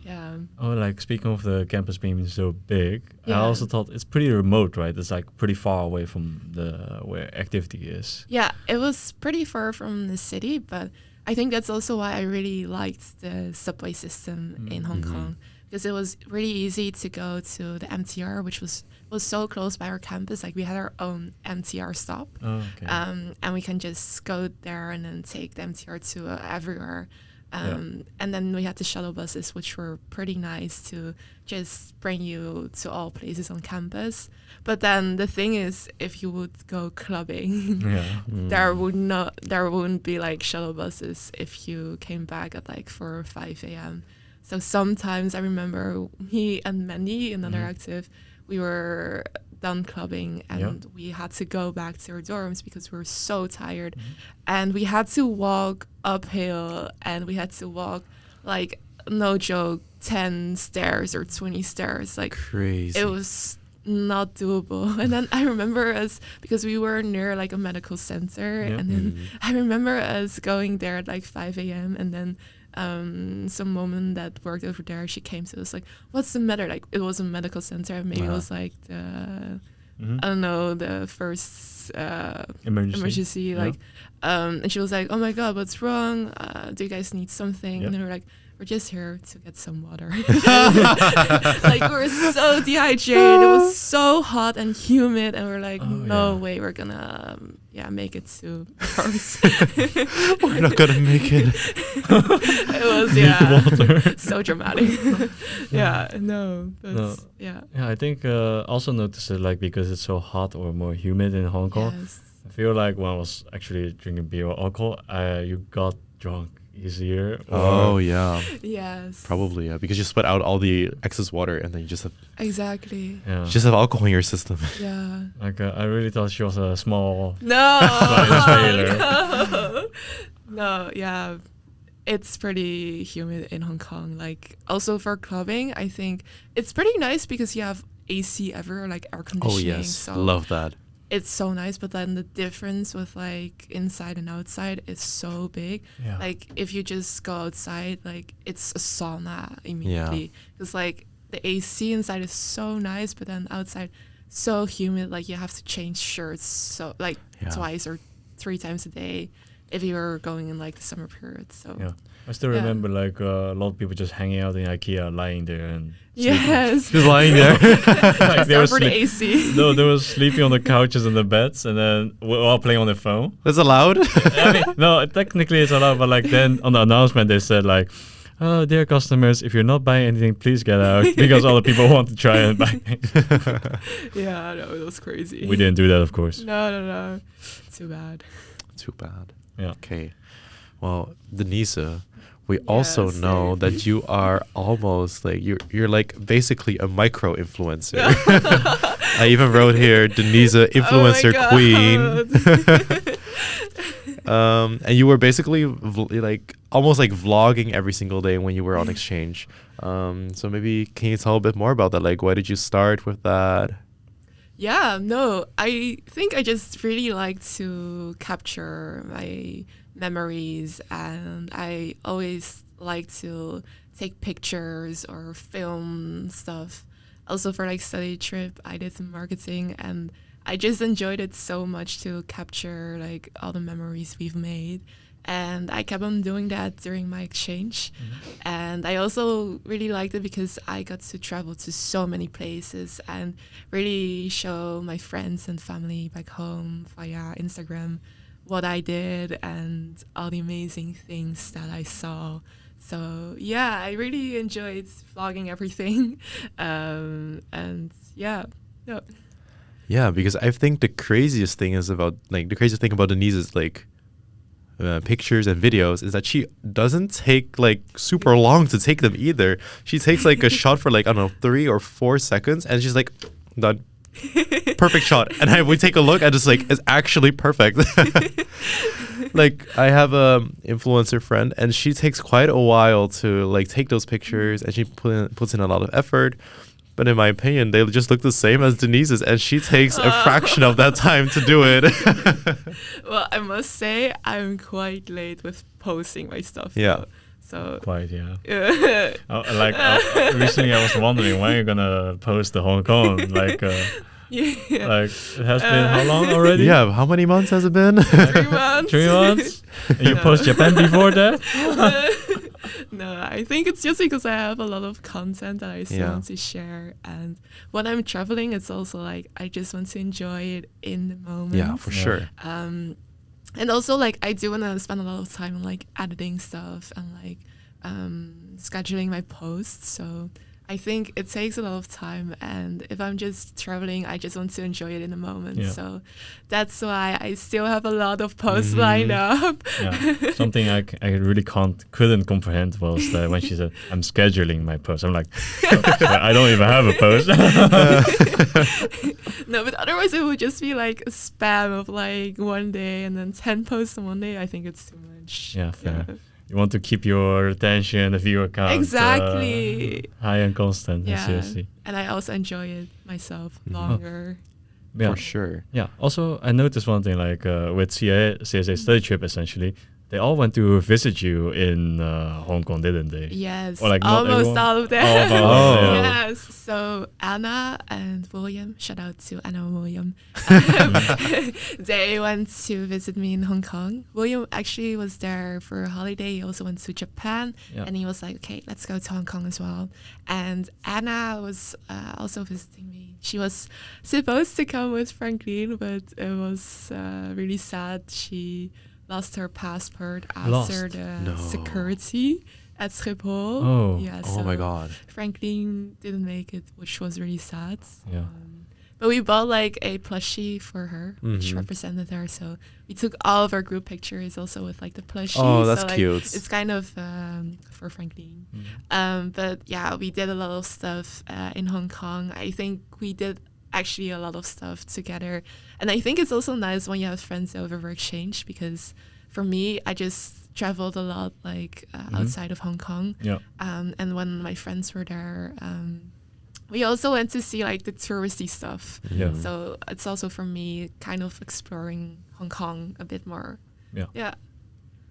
Yeah. Oh, like speaking of the campus being so big, I also thought it's pretty remote, right? It's like pretty far away from where activity is. Yeah, it was pretty far from the city, but I think that's also why I really liked the subway system in Hong Kong, because it was really easy to go to the MTR, which was so close by our campus. Like we had our own MTR stop, and we can just go there and then take the MTR to everywhere. And then we had the shuttle buses, which were pretty nice to just bring you to all places on campus. But then the thing is, if you would go clubbing, there wouldn't be like shuttle buses if you came back at like 4 or 5 a.m. So sometimes I remember me and Mandy, another active, we were done clubbing and we had to go back to our dorms because we were so tired, and we had to walk uphill, and we had to walk like, no joke, 10 stairs or 20 stairs. Like crazy. It was not doable. And then I remember us, because we were near like a medical center, and then I remember us going there at like 5 a.m. and then some woman that worked over there, she came to us like, what's the matter? Like it was a medical center, and maybe it was like I don't know, the first emergency, Yeah. like, and she was like, "Oh my God, what's wrong? Do you guys need something?" Yeah. And they were like, "We're just here to get some water." Like, we were so dehydrated. It was so hot and humid, and we're like, "No way, we're gonna make it to ours." We're not gonna make it. It was so dramatic. Yeah, I think also noticed it like because it's so hot or more humid in Hong Kong. Yes. I feel like when I was actually drinking beer or alcohol, you got drunk easier. Oh yeah, Yes. probably because you sweat out all the excess water and then you just have Exactly. Yeah. alcohol in your system. Yeah. Like I really thought she was a small. No. trailer. No. Yeah. It's pretty humid in Hong Kong. Like, also for clubbing, I think it's pretty nice because you have AC everywhere, like air Oh conditioning. yes, So love that. it's so nice. But then the difference with like inside and outside is so big. Yeah. Like, if you just go outside, like, it's a sauna immediately. Because like the AC inside is so nice, but then outside so humid. Like, you have to change shirts like twice or 3 times a day if you're going in like the summer period. So Yeah. I still remember like a lot of people just hanging out in IKEA, lying there and yes, Just lying there. like they were for the sleep- AC. No, they were sleeping on the couches and the beds, and then while playing on their phone. That's allowed. I mean, no, technically it's allowed, but like then on the announcement they said like, "Oh, dear customers, if you're not buying anything, please get out because other people want to try and buy." Yeah, no, it was crazy. We didn't do that, of course. No. Too bad. Too bad. Yeah. Okay. Well, Denise, we also Yes, know Dave. that you are almost like you're like basically a micro influencer. I even wrote here Denise influencer Oh my queen. God. And you were basically like almost like vlogging every single day when you were on exchange. So maybe can you tell a bit more about that? Like, why did you start with that? Yeah, no, I think I just really like to capture my memories, and I always like to take pictures or film stuff. Also for like study trip, I did some marketing, and I just enjoyed it so much to capture like all the memories we've made. And I kept on doing that during my exchange. And I also really liked it because I got to travel to so many places and really show my friends and family back home via Instagram what I did and all the amazing things that I saw. So yeah, I really enjoyed vlogging everything. And yeah. Yeah, because I think the craziest thing about Denise is like pictures and videos is that she doesn't take like super long to take them either. She takes like a shot for like, I don't know, 3 or 4 seconds and she's like, done. Perfect shot. And we take a look and it's like, it's actually perfect. Like, I have a influencer friend and she takes quite a while to like take those pictures and she puts in a lot of effort. But in my opinion, they just look the same as Denise's, and she takes a fraction of that time to do it. Well, I must say I'm quite late with posting my stuff. Yeah. Though. So Quite, yeah. yeah. Recently I was wondering when you're gonna post the Hong Kong. Like, Yeah. like it has been how long already? Yeah, how many months has it been? 3 months. 3 months. And you No. post Japan before that? No, I think it's just because I have a lot of content that I still want to share. And when I'm traveling, it's also like I just want to enjoy it in the moment. Yeah, for sure. And also, like, I do want to spend a lot of time on like editing stuff and like scheduling my posts. So I think it takes a lot of time, and if I'm just traveling, I just want to enjoy it in the moment. Yeah. So that's why I still have a lot of posts lined up. Yeah. Something I really couldn't comprehend was that when she said, "I'm scheduling my post." I'm like, I don't even have a post. No, but otherwise it would just be like a spam of like one day and then 10 posts in one day. I think it's too much. Yeah, fair. You want to keep your attention, the viewer count Exactly. high and constant. Yeah. Seriously. And I also enjoy it myself longer. Yeah. For sure. Yeah. Also, I noticed one thing, like with CSA study trip, essentially, they all went to visit you in Hong Kong, didn't they? Yes, Or like not almost everyone? all of them. Oh, yeah. Yes. So Anna and William, shout out to Anna and William. They went to visit me in Hong Kong. William actually was there for a holiday. He also went to Japan, Yeah. and he was like, "Okay, let's go to Hong Kong as well." And Anna was also visiting me. She was supposed to come with Franklin, but it was really sad. She lost her passport after Lost? the No. security at Schiphol. Oh. Yeah, Oh my God. Franklin didn't make it, which was really sad. Yeah. But we bought like a plushie for her, which Mhm. represented her. So we took all of our group pictures also with like the plushie. Oh, that's so, like, cute. It's kind of for Franklin. But yeah, we did a lot of stuff in Hong Kong. I think we did actually a lot of stuff together. And I think it's also nice when you have friends over for exchange, because for me, I just traveled a lot like outside of Hong Kong. Yeah. And when my friends were there, we also went to see like the touristy stuff. Yeah. So it's also for me kind of exploring Hong Kong a bit more. Yeah. Yeah.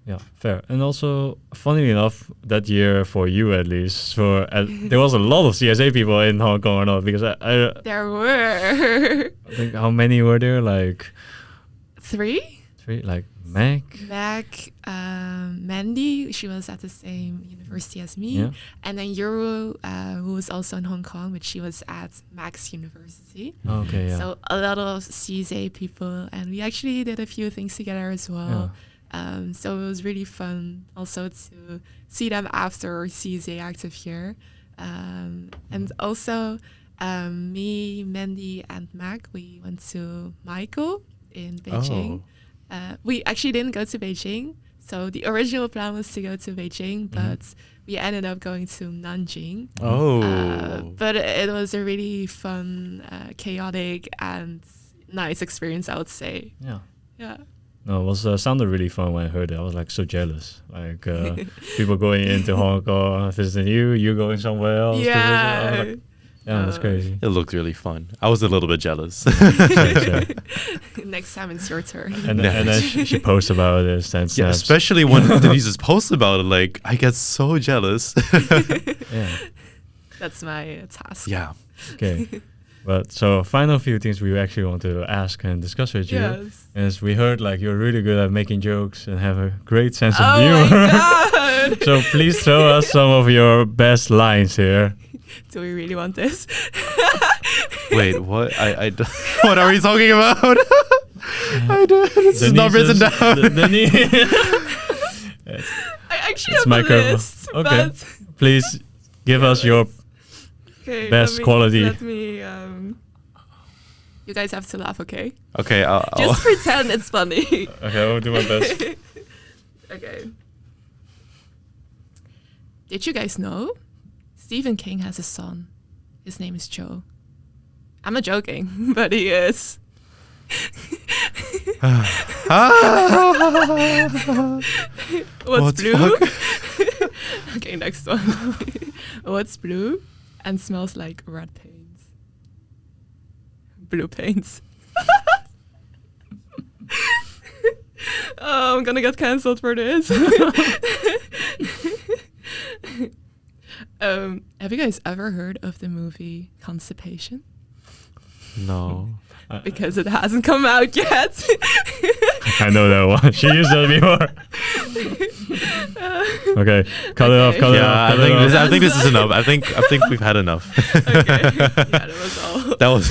Yeah, fair. And also, funnily enough, that year for you at least, there was a lot of CSA people in Hong Kong or not, because I There were think how many were there? Like 3. 3, like Meg. Mac, Mandy, she was at the same university as me. Yeah. And then Yuru, who was also in Hong Kong, but she was at Mac's University. Okay, yeah. So a lot of CSA people, and we actually did a few things together as well. So it was really fun also to see them after CSA active year. And also me, Mandy, and Mac, we went to Michael in Beijing. We actually didn't go to Beijing. So the original plan was to go to Beijing, but we ended up going to Nanjing. But it was a really fun, chaotic, and nice experience, I would say. Yeah. Yeah. No, it was sounded really fun when I heard it. I was like so jealous. Like people going into Hong Kong, visiting you going somewhere else. to visit. I was like, yeah, that's crazy. It looked really fun. I was a little bit jealous. Next time it's your turn. And then she posts about it, sends Yeah, snaps. especially when Denise just posts about it. Like, I get so jealous. Yeah. That's my task. Yeah. Okay. But so final few things we actually want to ask and discuss with you Yes. is we heard like you're really good at making jokes and have a great sense of Oh humor. my god! So please throw us some of your best lines here. Do we really want this? Wait, what? What are we talking about? This is not written down. I actually It's have micro- a list, okay. but Please give us your okay, best quality. Let me. You guys have to laugh, okay? Okay, Just pretend it's funny. Okay, I'll do my best. Okay. Did you guys know Stephen King has a son? His name is Joe. I'm not joking, but he is. What's What blue? fuck? Okay, next one. What's blue and smells like red paint? Blue paint. Oh, I'm gonna get cancelled for this. Have you guys ever heard of the movie Constipation? No. Because it hasn't come out yet. I know that one. She used that before. Okay, cut it off. Cut it Yeah, off. Cut it off. I think this is enough. I think we've had enough. Okay. Yeah, that was all.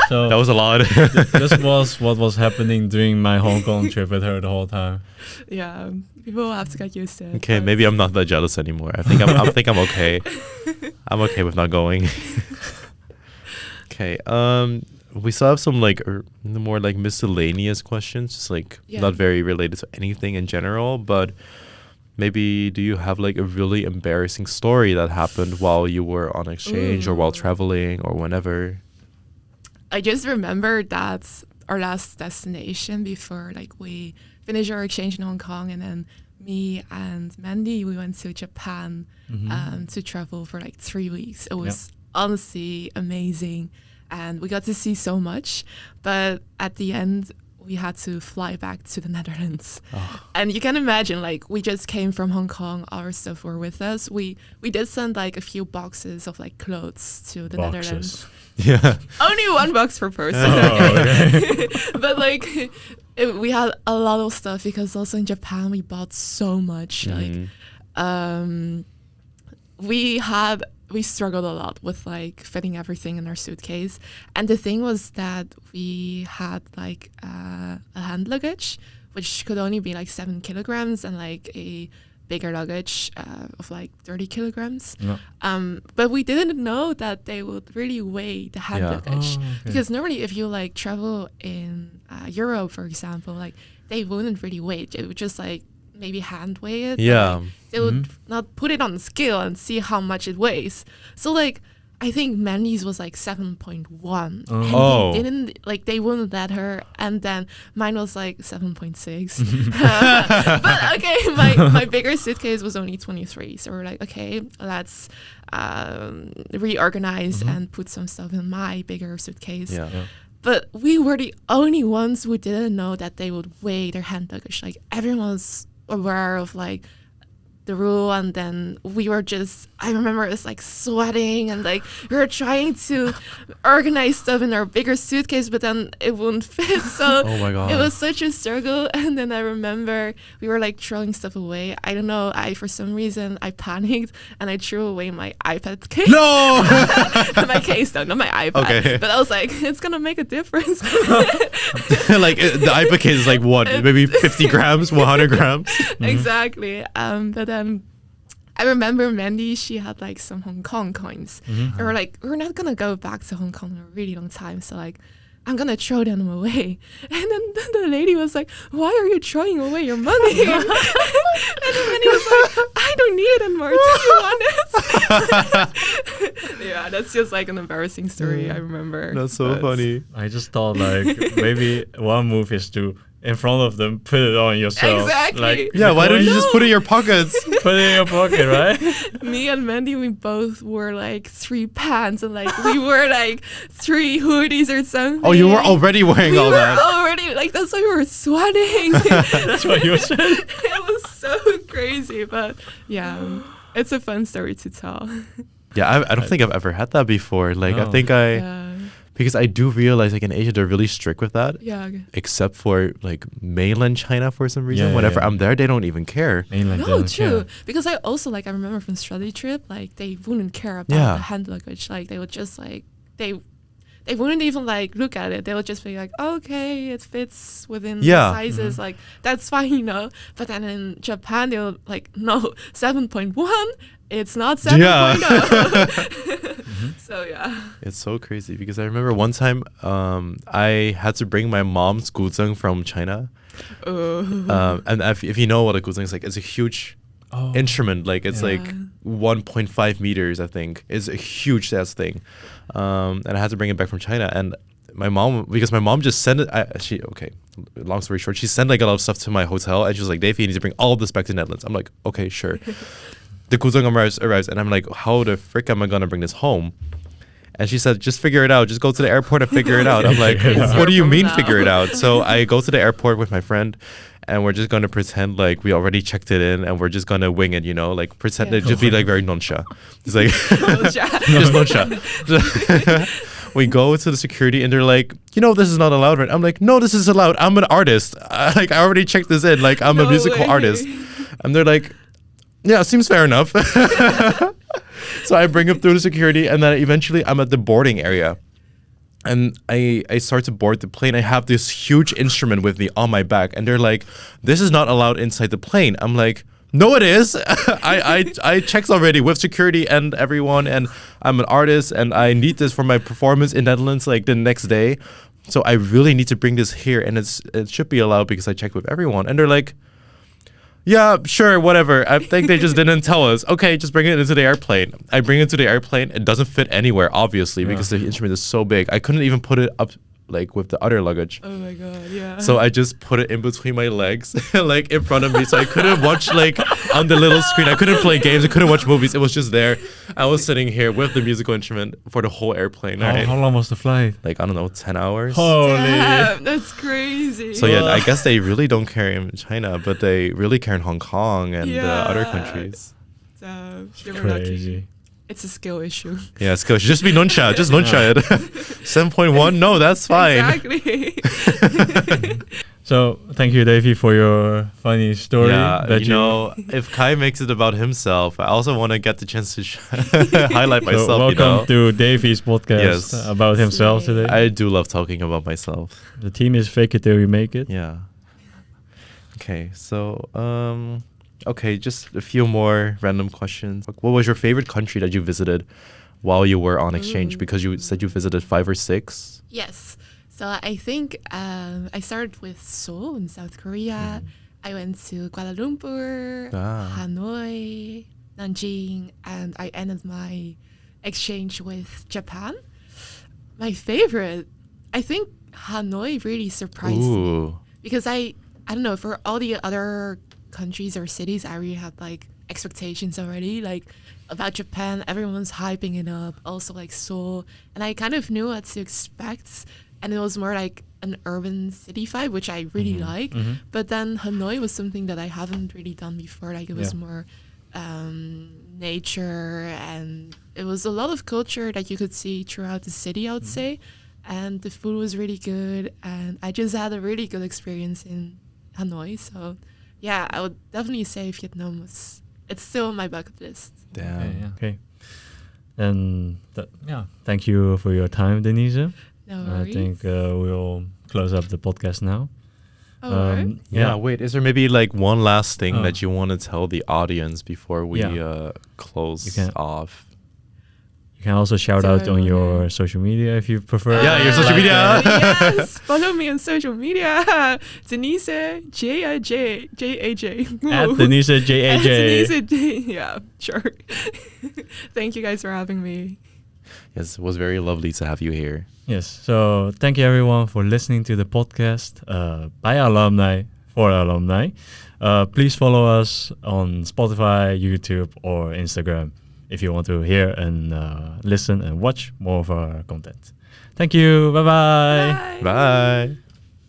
So That was a lot. this was what was happening during my Hong Kong trip with her the whole time. Yeah, people will have to get used to it. Okay, but- maybe I'm not that jealous anymore. I think I'm okay. I'm okay with not going. Okay. We still have some like more like miscellaneous questions, just like Yeah. not very related to anything in general, but maybe do you have like a really embarrassing story that happened while you were on exchange or while Ooh. traveling or whenever? I just remember that our last destination before like we finished our exchange in Hong Kong, and then me and Mandy, we went to Japan to travel for like 3 weeks. It was honestly amazing, and we got to see so much. But at the end, we had to fly back to the Netherlands. And you can imagine, like, we just came from Hong Kong, our stuff were with us. We did send like a few boxes of like clothes to the Netherlands. Yeah. Only one box per person. But like we had a lot of stuff because also in Japan we bought so much. Like we struggled a lot with like fitting everything in our suitcase. And the thing was that we had like a hand luggage, which could only be like 7 kilograms, and like a bigger luggage of like 30 kilograms. But we didn't know that they would really weigh the hand luggage. Because normally if you like travel in Europe, for example, like they wouldn't really weigh it. It would just like maybe hand weigh it. Yeah. Like, they would not put it on the scale and see how much it weighs. So like I think Mandy's was like 7.1. Oh. They didn't like, they wouldn't let her, and then mine was like 7.6. But okay, my bigger suitcase was only 23. So we're like, okay, let's reorganize and put some stuff in my bigger suitcase. But we were the only ones who didn't know that they would weigh their hand luggage. Like everyone was aware of like the rule, and then we were just, I remember us like sweating and like we were trying to organize stuff in our bigger suitcase, but then it wouldn't fit. So Oh my God. it was such a struggle. And then I remember we were like throwing stuff away. I don't know, for some reason I panicked and I threw away my iPad case. No. My case though, not my iPad. Okay. But I was like, it's gonna make a difference. Like the iPad case is like what? Maybe 50 grams, 100 grams. Exactly. But then I remember Mandy, she had like some Hong Kong coins. And we're like, we're not gonna go back to Hong Kong in a really long time. So like, I'm gonna throw them away. And then the lady was like, why are you throwing away your money? And then Mandy was like, I don't need it anymore. Do you want it? Yeah, that's just like an embarrassing story, I remember. That's so funny. I just thought like maybe one move is to in front of them put it on yourself. Exactly. Like, Yeah, why don't you just put it in your pockets? put it in your pocket, right? Me and Mandy, we both wore like 3 pants and like we wore like 3 hoodies or something. Oh, you were already wearing all that. Already, like that's why we were sweating. That's what you said. It was so crazy, but yeah, it's a fun story to tell. Yeah, I don't think I've ever had that before. Like, I No. think because I do realize like in Asia they're really strict with that. Yeah. Except for like mainland China for some reason. Yeah, Whenever yeah. I'm there, they don't even care. Mainland No, don't true. care. Because I also like I remember from study trip, like they wouldn't care about Yeah. the hand luggage. Like they would just like they wouldn't even like look at it. They would just be like, okay, it fits within the sizes. Like that's fine, you know. But then in Japan, they were like, no, 7.1. It's not 7.0. Yeah. So yeah. It's so crazy because I remember one time I had to bring my mom's guzheng from China. And if you know what a guzheng is like, it's a huge instrument. Like it's like 1.5 meters, I think. It's a huge ass thing. And I had to bring it back from China. And my mom, because my mom just sent it, long story short, she sent like a lot of stuff to my hotel and she was like, Dave, you need to bring all of this back to Netherlands. I'm like, okay, sure. The guzheng arrives and I'm like, how the frick am I gonna bring this home? And she said, just figure it out. Just go to the airport and figure it out. I'm like, what do you mean figure it out? So I go to the airport with my friend and we're just going to pretend like we already checked it in and we're just going to wing it, you know, like pretend to just be like very noncha. It's like, just noncha. We go to the security and they're like, you know, this is not allowed, right? I'm like, no, this is allowed. I'm an artist. I already checked this in. Like, I'm a musical artist. And they're like, yeah, seems fair enough. So I bring him through the security and then eventually I'm at the boarding area. And I start to board the plane. I have this huge instrument with me on my back. And they're like, this is not allowed inside the plane. I'm like, no, it is. I checked already with security and everyone. And I'm an artist and I need this for my performance in Netherlands like the next day. So I really need to bring this here. And it should be allowed because I checked with everyone. And they're like, yeah, sure, whatever. I think they just didn't tell us. Okay, just bring it into the airplane. I bring it to the airplane. It doesn't fit anywhere, obviously, because the instrument is so big. I couldn't even put it up like with the other luggage. Oh my god, yeah. So I just put it in between my legs, like in front of me. So I couldn't watch like on the little screen. I couldn't play games. I couldn't watch movies. It was just there. I was sitting here with the musical instrument for the whole airplane. Right? How long was the flight? Like, I don't know, 10 hours. Holy. Damn, that's crazy. So yeah, I guess they really don't care in China, but they really care in Hong Kong and other Yeah. countries. They were lucky. Crazy. It's a skill issue. Yeah, it's good. Just be nuncha. Just nuncha it. 7.1? No, that's fine. Exactly. So thank you, Davey, for your funny story. Yeah, that you know, if Kai makes it about himself, I also want to get the chance to highlight myself. So welcome to Davey's podcast Yes. about himself Slay. today. I do love talking about myself. The team is fake it till you make it. Yeah. Okay, so okay, just a few more random questions. What was your favorite country that you visited while you were on exchange? Ooh. Because you said you visited 5 or 6. Yes. So I think I started with Seoul in South Korea. I went to Kuala Lumpur, Hanoi, Nanjing, and I ended my exchange with Japan. My favorite, I think Hanoi really surprised me. Ooh. Because I don't know, for all the other countries or cities, I really had like expectations already. Like about Japan, everyone's hyping it up. Also like Seoul, and I kind of knew what to expect. And it was more like an urban city vibe, which I really like. But then Hanoi was something that I haven't really done before. Like it was more nature, and it was a lot of culture that you could see throughout the city, I would say. And the food was really good, and I just had a really good experience in Hanoi. So yeah, I would definitely say Vietnam was, it's still on my bucket list. Damn. Okay. And thank you for your time, Denise. No I worries. think we'll close up the podcast now. Alright. Yeah, wait, is there maybe like one last thing Oh. that you want to tell the audience before we close You can- off? You can also shout Do out I on wanna- your social media if you prefer. Yeah, your social media. Yes, follow me on social media. Denise Jie-A-Joen. At Denise At Jie-A-Joen. Denise J. Yeah, sure. Thank you guys for having me. Yes, it was very lovely to have you here. Yes. So thank you everyone for listening to the podcast by alumni for alumni. Please follow us on Spotify, YouTube, or Instagram if you want to hear and listen and watch more of our content. Thank you. Bye-bye. Bye. Bye.